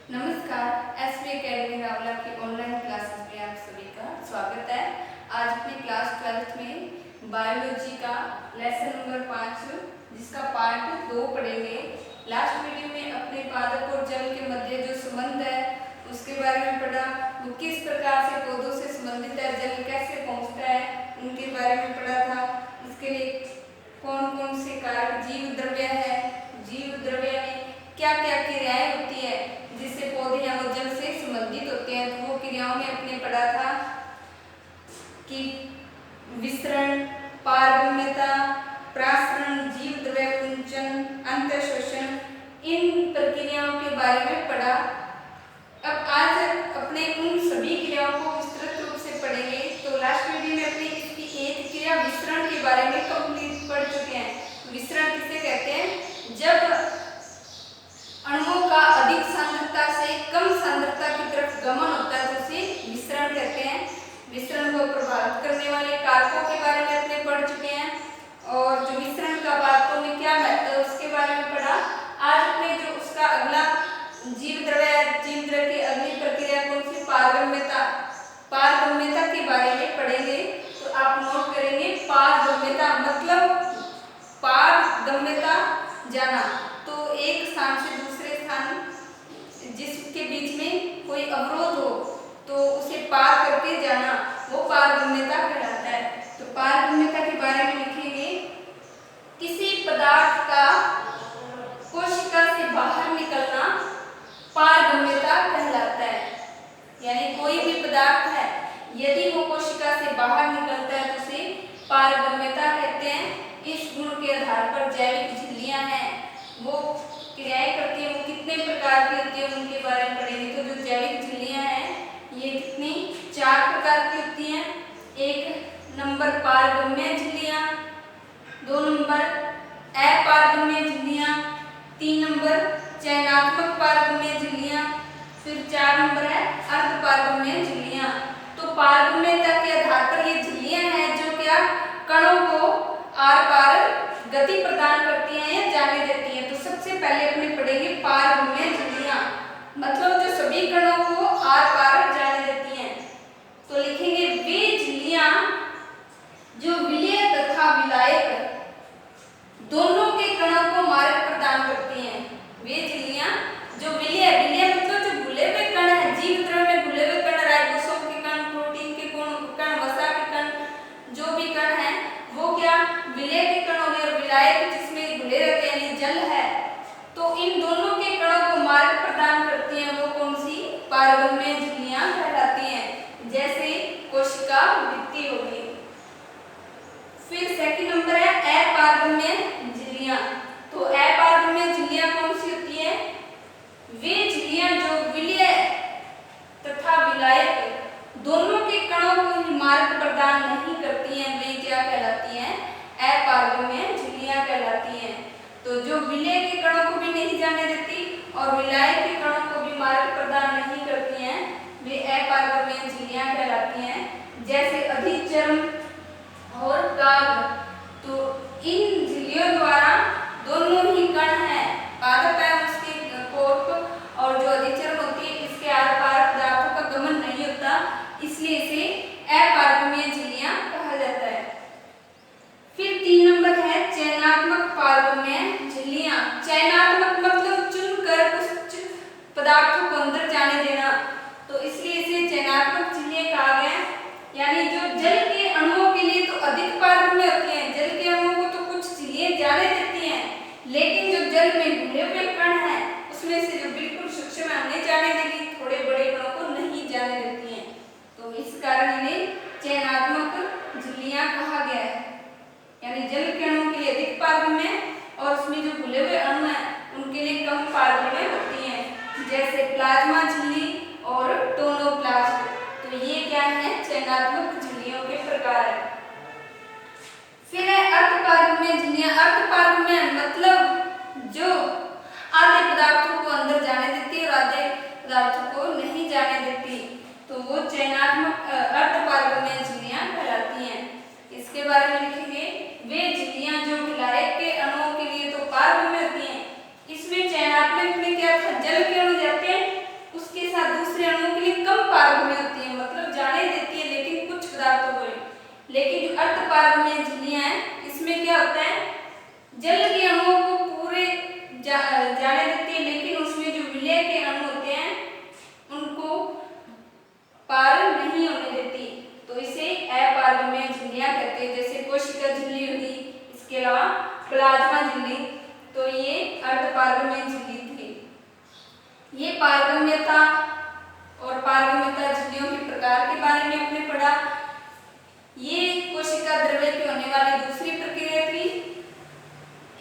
नमस्कार, SP academy Rawla की online classes में आप सभी का स्वागत है। आज अपनी क्लास 12th में बायोलॉजी का लेसन नंबर 5 जिसका पार्ट 2 पढ़ेंगे। लास्ट वीडियो में अपने पादप और जल के मध्य जो संबंध है उसके बारे में पढ़ा, वो किस प्रकार से पौधों से संबंधित है, जल कैसे पहुंचता है उनके बारे में पढ़ा था। इसके लिए कौन कौन से कारक जीव द्रव्य है, जीव द्रव्य में क्या क्या क्रियाएं होती है जिससे पौधे या जल से संबंधित होते हैं। तो वो क्रियाओं में अपने पढ़ा था कि विसरण, पारगम्यता, प्रासरण, जीव द्रव्य कुंचन, अंतःशोषण, इन प्रक्रियाओं के बारे में पढ़ा। अब आज अपने उन सभी क्रियाओं को विस्तृत रूप से पढ़ेंगे। तो लास्ट वीडियो में अपने इसकी एक क्रिया विसरण के बारे में कंप्लीट पढ़ चुके हैं। विसरण किसे कहते हैं? जब अणुओं का अधिक सांद्रता से कम सांद्रता की तरफ गमन होता है तो उसे विसरण कहते हैं। विसरण को प्रभावित करने वाले कारकों के बारे में अपने पढ़ चुके हैं और जो विसरण का वास्तव में क्या महत्व है उसके बारे में पढ़ा। आज अपने जो उसका अगला जीव द्रव्य की अगली प्रक्रिया कौन सी? पारगम्यता के बारे में पढ़ेंगे। तो आप नोट करेंगे, पारगम्यता मतलब पारगम्यता जाना, तो एक स्थान से दूसरे स्थान जिसके बीच में कोई अवरोध हो तो उसे पार करके जाना, वो पारगम्यता कहलाता है। तो पारगम्यता के बारे में लिखेंगे, किसी पदार्थ का कोशिका से बाहर निकलना पारगम्यता कहलाता है। यानी कोई भी पदार्थ है यदि वो कोशिका से बाहर निकलता है तो उसे पारगम्यता कहते हैं। इस गुण के आधार पर जैविक झिल्लियां हैं वो क्रियाएं करती है, वो कितने प्रकार की होती है उनके बारे में पढ़ेंगे। तो जो जैविक झिल्लियां हैं ये कितनी? 4 प्रकार की होती हैं। 1 नंबर पारगम्य झिल्लियां, 2 नंबर अपारगम्य झिल्लियां, 3 नंबर चयनात्मक पारगम्य झिल्लियां, फिर 4 नंबर है अर्धपारगम्य झिल्लियां। तो पारगम्यता के आधार पर ये झिल्लियां हैं जो क्या कणों को आर पार गति प्रदान करती हैं या जाने देती हैं। तो सबसे पहले अपने पढ़ेंगे पारगम्य झिल्लियां, मतलब जो सभी कणों को आर पार जाने देती हैं। तो लिखेंगे वे झिल्लियां जो विलय तथा विलायक दोनों के कणों को मार्ग प्रदान करती हैं। वे झिल्लियां जो विलय मतलब जो घुले हुए कण है, जीव द्रव्य में घुले हुए कण, राइबोसोम के कण, प्रोटीन के कण, वसा के कण, जो भी कण है वो क्या विलय के कण हो गए, और विलायक जिसमें घुले रहते हैं जल है, तो इन दोनों के कणों को मार्ग प्रदान करती हैं वो कौन सी? पारगम्य झिल्लियां कहलाती हैं। जैसे कोशिका भित्ति हो गई। फिर सेकंड नंबर है अपारगम्य झिल्लियां। तो अपारगम्य झिल्लियां कौन सी होती है? वे झिल्लियां जो विलय तथा विलायक दोनों के कणों को मार्ग प्रदान नहीं करती हैं, वे क्या कहलाती हैं? अपारगम्य झिल्लियां कहलाती हैं। तो जो विलय के कणों को भी नहीं जाने देती और विलायक के कणों को भी मार्ग प्रदान नहीं करती हैं, वे अपारगम्य झिल्लियां कहलाती हैं। जैसे अधिचर्म और गाग। तो इन झिल्लियों द्वारा दोनों ही कण हैं, पादप है उसके कोट और जो अधिचर्म होती है इसके आर पार पदार्थों का गमन नहीं होता, इसलिए इसे अपारगम्य झिल्लियां कहा जाता है। फिर 3 नंबर है चयनात्मक पारगम्य झिल्लियां। चयनात्मक मतलब चुनकर कुछ पदार्थों को अंदर जाने देना, तो इसलिए इसे चयनात्मक झिल्लियां कहा गया। यानी जो जल के अणुओं के लिए तो अधिक पारगम्य होती हैं, जल के अणुओं को तो कुछ झिल्लियां जाने देती हैं, लेकिन जो जल में घुले हुए कण हैं उसमें से जो बिल्कुल सूक्ष्म है उन्हें जाने देगी, थोड़े बड़े कणों को नहीं जाने देती हैं। तो इस कारण इन्हें चयनात्मक झिल्लियां कहा गया है। यानी जल के अणुओं के लिए अधिक पारगम्य और उसमें जो घुले हुए अणु हैं उनके लिए कम पारगम्य होती हैं, जैसे प्लाज्मा झिल्ली और टोनोप्लास्ट। तो ये क्या है? चयनात्मक झिल्लियों के प्रकार है। फिर है अर्धपारगम्य झिल्लियां। अर्धपारगम्य मतलब जो आधे पदार्थों को अंदर जाने देती है और आधे पदार्थों को नहीं जाने देती, तो वो चयनात्मक अर्धपारगम्य झिल्लियां कहलाती हैं। इसके बारे में लिखेंगे, वे झिल्लियां जो विलायक के अणुओं के लिए तो पारगम्य होती हैं, इसमें चयनात्मक में क्या था? जल के अणु जाते हैं लेकिन जो अर्धपारगम्य झिल्लियां हैं इसमें क्या होता है, जल के अणुओं को पूरे जाने देती है, लेकिन उसमें जो विलय के अणु होते हैं उनको पार नहीं होने देती, तो इसे अपारगम्य झिल्लियां कहते हैं। जैसे कोशिका झिल्ली हुई, इसके अलावा प्लाज्मा झिल्ली, तो ये अर्धपारगम्य झिल्ली थी। ये पारगम्यता और पारगम्यता झिल्लियों के प्रकार के बारे में आपने पढ़ा। ये कोशिका द्रव्य की होने वाली दूसरी प्रक्रिया थी,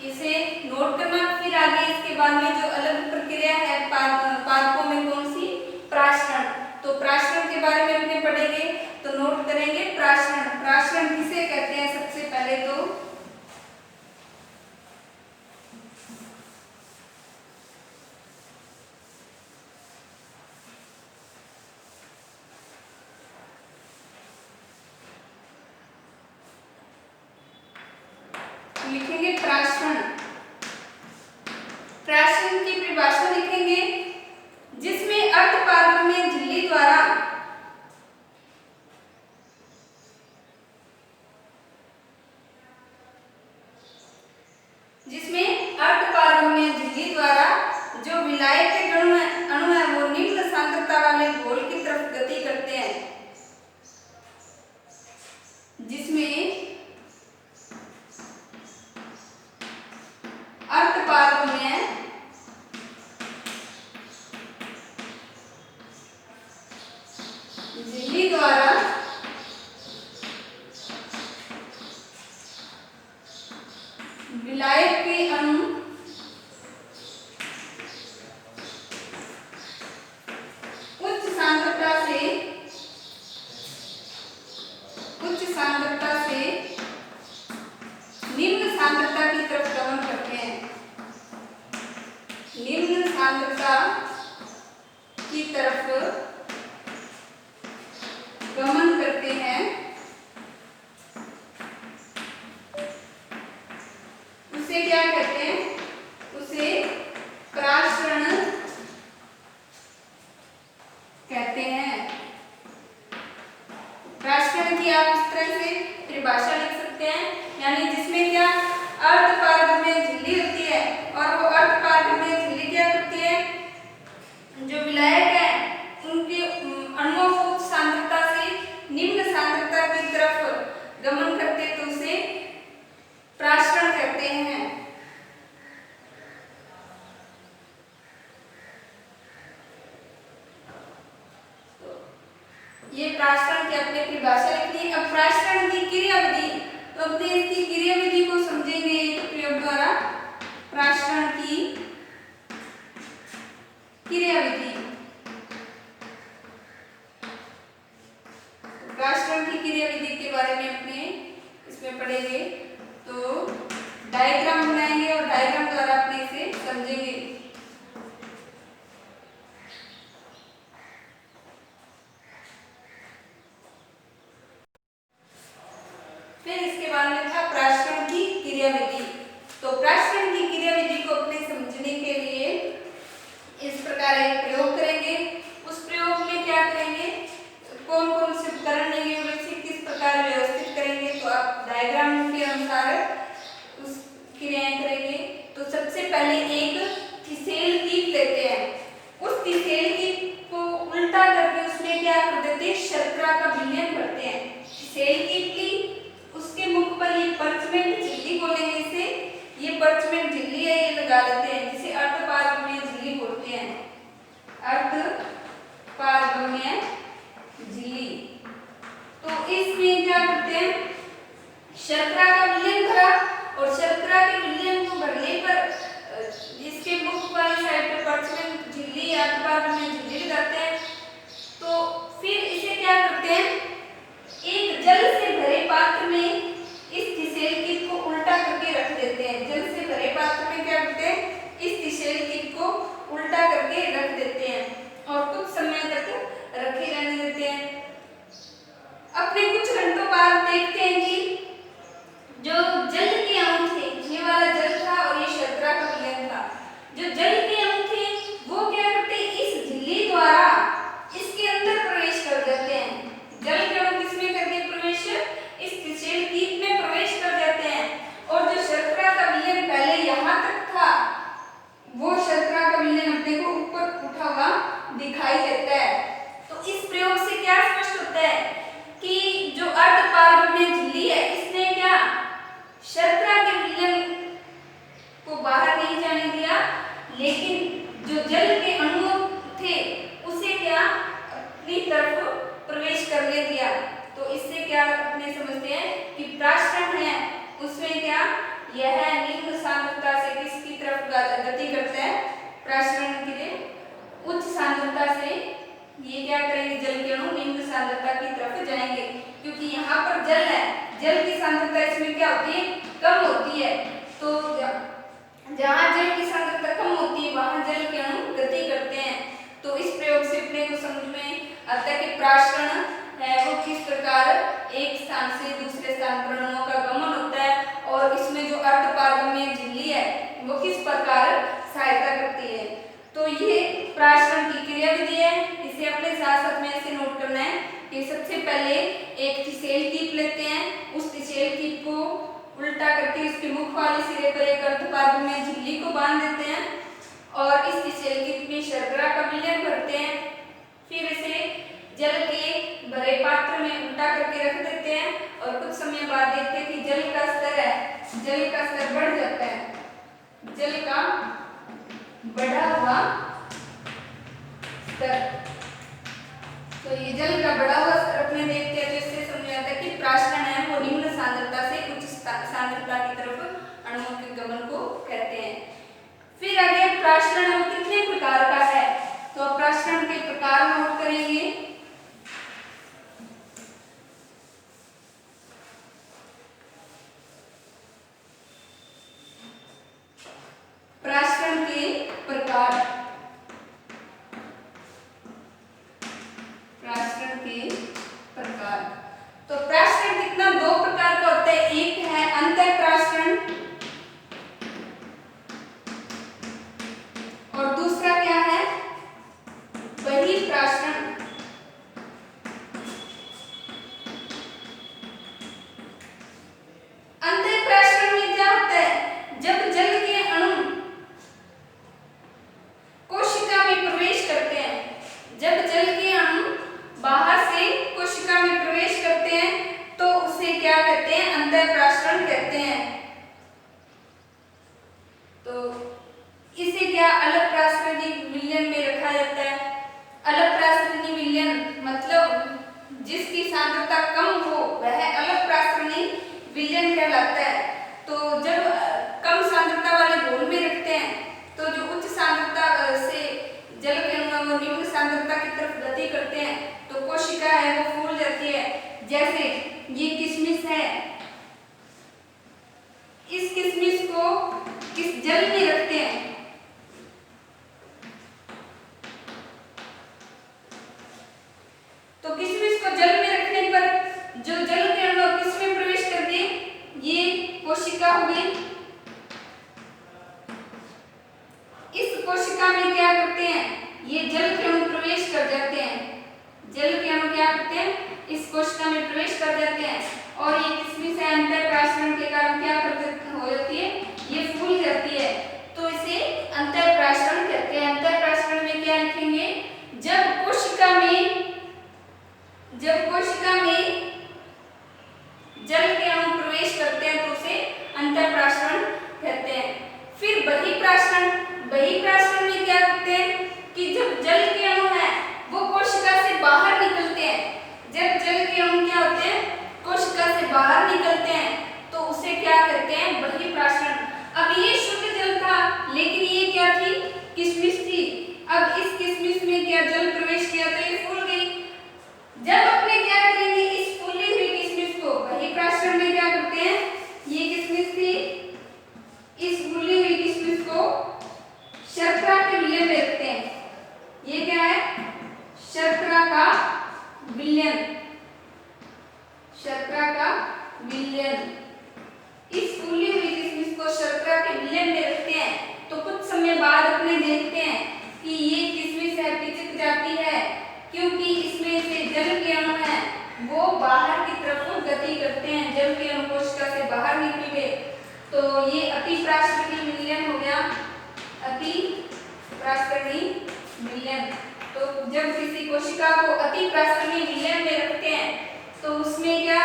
इसे नोट करना। फिर आगे इसके बाद में जो अलग प्रक्रिया है पादपों में कौन सी, प्राशरण, तो प्राशरण के बारे में अपने पढ़ेंगे, तो नोट करेंगे प्राशरण। प्राशरण किसे कहते हैं, सबसे पहले तो लिखेंगे प्राशरण। प्राशरण की परिभाषा लिखेंगे, जिसमें अर्धपारगम्य झिल्ली द्वारा जो विलायक के अणु है वो निम्न सांद्रता वाले घोल की तरफ गति करते हैं, जिसमें अर्धपारगम्य झिल्ली द्वारा विलायक के अणु उच्च सांद्रता से निम्न सांद्रता की तरफ गमन करते हैं, निम्न सांद्रता की तरफ गमन करते हैं। उसे क्या कहते हैं, उसे प्राशरण कहते हैं। प्राशरण की आप इस तरह से परिभाषा लिख सकते हैं, यानी जिसमें क्या अर्धपारगम्य झिल्ली होती है, और वो अर्धपारगम्य झिल्ली क्या करती है, जो विलायक है उनके अणुओं को उच्च सांद्रता से निम्न सांद्रता की तरफ गमन करते, तो उसे प्राशरण कहते हैं। ये प्राशरण की अपनी परिभाषा लिखनी है। अब प्राशरण की क्रियाविधि, तो अपने इसकी क्रियाविधि को समझेंगे एक प्रयोग द्वारा। प्राशरण की क्रियाविधि, प्राशरण की क्रियाविधि के बारे में अपने इसमें पढ़ेंगे, तो डायग्राम बनाएंगे और डायग्राम द्वारा अपने इसे समझेंगे। फिर इसके बाद में था प्राशरण की क्रियाविधि। तो प्राशरण की क्रियाविधि को अपने समझने के लिए इस प्रकार एक प्रयोग करेंगे। उस प्रयोग में क्या करेंगे, कौन कौन से उपकरण लेंगे, वैसे किस प्रकार व्यवस्थित करेंगे, तो आप डायग्राम के अनुसार उस क्रियाएं करेंगे। तो सबसे पहले एक थिसेल कीट लेते हैं, उस थिसेल कीट को उल्टा करके उसमें क्या कर देते हैं, शर्करा का विलयन करते हैं। थिसेल कीट ली, उसके मुख पर ये पर्चमेंट झिल्ली बोलेंगे इसे, ये पर्चमेंट झिल्ली है, ये लगा देते हैं, जिसे अर्धपारगम्य झिल्ली बोलते हैं। अर्धपारगम्य झिल्ली, तो इसमें क्या करते हैं, शर्करा का विलयन करा, और शर्करा के विलयन को भरने पर इसके मुख वाली साइड पर पर्चमेंट झिल्ली अर्धपारगम्य झिल्ली लगाते हैं। तो फिर इसे क्या करते हैं, एक जल से भरे पात्र में इस थिसेल कीट को उल्टा करके रख देते हैं। जल से भरे पात्र में क्या करते हैं, इस थिसेल कीट को उल्टा करके रख देते हैं और कुछ समय तक रखे रहने देते हैं। अपने कुछ घंटों बाद देखते हैं कि जो जल के अणु थे, ये वाला जल था और ये शर्करा का विलयन था, जो जल के अणु थे वो क्या करते, इस झिल्ली दिखाई देता है। तो इस प्रयोग से क्या स्पष्ट होता है कि जो अर्धपारगम्य झिल्ली है इसने क्या शर्करा के विलयन को बाहर नहीं जाने दिया, लेकिन जो जल के अणु थे उसे क्या अपनी तरफ प्रवेश करने दिया। तो इससे क्या अपने समझते हैं कि प्राशरण है उसमें क्या यह निम्न सांद्रता से किसकी तरफ गति करता है, प्राशरण के लिए उच्च सांद्रता से ये क्या करेंगे, जल के अणु निम्न सांद्रता की तरफ जाएंगे, क्योंकि यहाँ पर जल है, जल की सांद्रता इसमें क्या होती है, कम होती है। तो जहाँ जल की सांद्रता कम होती है वहाँ जल के अणु गति करते हैं। तो इस प्रयोग से अपने को समझ में आता है कि प्राशरण है वो किस प्रकार एक स्थान से दूसरे स्थान पर अणुओं का गमन होता है और इसमें जो अर्धपारगम्य झिल्ली है वो किस प्रकार सहायता करती है। तो ये प्राशरण की क्रियाविधि है, इसे अपने साथ साथ में ऐसे नोट करना है कि सबसे पहले एक टिशेल टीप लेते हैं, उस टिशेल टीप को उल्टा करके उसके मुख वाले सिरे पर एक अर्धपारगम्य झिल्ली को बांध देते हैं और इस टिशेल टीप में शर्करा का विलयन करते हैं। फिर इसे जल के भरे पात्र में उल्टा करके रख देते हैं और कुछ समय बाद देखते हैं कि जल का स्तर है, जल का स्तर बढ़ जाता है, जल का बढ़ा हुआ स्तर। तो ये जल का बढ़ा हुआ स्तर अपने देखते हैं तो इससे समझ आता है कि प्राशरण है वो निम्न सांद्रता से उच्च सांद्रता की तरफ अणुओं के गमन को कहते हैं। फिर आगे प्राशरण कितने प्रकार का है, तो प्राशरण के प्रकार नोट करेंगे। प्राशरण के प्रकार, प्राशरण के प्रकार, तो प्राशरण कितना दो प्रकार का होता है, एक है अंतःप्राशरण और दूसरा क्या है बहिःप्राशरण। अंतःप्राशरण में क्या होता है, जब जल के अणु कोशिका में प्रवेश करते हैं, जब जल के अणु बाहर से कोशिका में प्रवेश करते हैं तो उसे क्या कहते हैं, अंतःप्राशरण कहते हैं। तो इसे क्या अलग प्राशरणी विलयन में रखा जाता है। अलग प्राशरणी विलयन मतलब जिसकी सांद्रता कम हो वह अलग प्राशरणी विलयन कहलाता है। तो जब कम सांद्रता वाले घोल में रखते हैं तो जो उच्च सांद्रता से जल के अणु निम्न सांद्रता की तरफ गति करते हैं तो कोशिका है वो फूल जाती है। जैसे ये किशमिश है, इस किशमिश को किस जल में रखते हैं, तो किशमिश को जल में रखने पर जो जल के अणु किसमें प्रवेश कर दिए, ये कोशिका हो गई। इस कोशिका में क्या करते हैं, ये जल के अणु प्रवेश कर जाते हैं, जल के अणु क्या करते हैं इस कोशिका में प्रवेश कर जाते हैं और ये किशमिश है अंतःप्राशरण के कारण क्या हो जाती है, ये फूल जाती है। तो इसे अंतःप्राशरण कहते हैं। अंतःप्राशरण में क्या लिखेंगे, जब कोशिका में जल के अणु प्रवेश करते हैं तो उसे अंतःप्राशरण कहते हैं। फिर बहिःप्राशरण, बहिःप्राशरण में क्या करते हैं कि जब जल के अणु है वो कोशिका से बाहर निकलते हैं, जब जल के अणु क्या होते हैं कोशिका से बाहर निकलते हैं तो उसे क्या कहते हैं बहिःप्राशरण। अब ये शुद्ध जल था लेकिन ये क्या थी, किशमिश थी। अब इस किशमिश में क्या जल प्रवेश किया तो ये फूल गई। जब अपने क्या करेंगे इस फूली हुई किशमिश को बहिःप्राशरण में क्या करते हैं, ये किशमिश थी, इस फूली हुई किशमिश को शर्करा के विलयन में रखते हैं। ये क्या है, शर्करा का विलयन, शर्करा का विलयन। इस फूली हुई किशमिश को शर्करा के विलयन में रखते हैं तो कुछ समय बाद अपने देखते हैं कि ये किशमिश है पिचक जाती है, क्योंकि इसमें से जल के अणु है वो बाहर की तरफ गति करते हैं, जल के अणु कोशिका से बाहर निकल गए तो ये अतिप्राशरणी विलयन हो गया, अतिप्राशरणी विलयन। तो जब किसी कोशिका को अति प्रासंगिक विलयन में रखते हैं तो उसमें क्या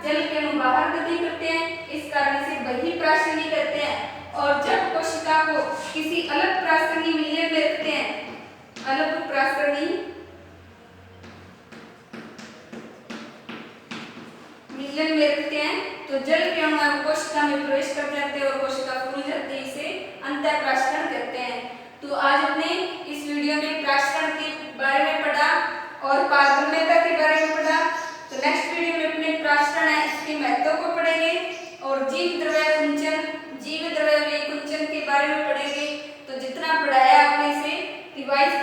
जल के अणु बाहर गति करते हैं, इस कारण से बहिर्प्रासंगिक कहते हैं। और जब कोशिका को किसी अलग प्रासंगिक विलयन में रखते हैं, अलग प्रासंगिक विलयन में रखते हैं तो जल के अणु कोशिका में प्रवेश कर जाते हैं और कोशिका फूल जाती है, इसे अंतःप्राशरण कहते हैं। तो आज हमने इस वीडियो में प्राशरण के बारे में पढ़ा और पारगम्यता के बारे में पढ़ा। तो नेक्स्ट वीडियो में अपने प्राशरण है इसके महत्व को पढ़ेंगे और जीव द्रव्य कुंचन, जीव द्रव्य विकुंचन के बारे में पढ़ेंगे। तो जितना पढ़ाया आपने इसे रिवाइज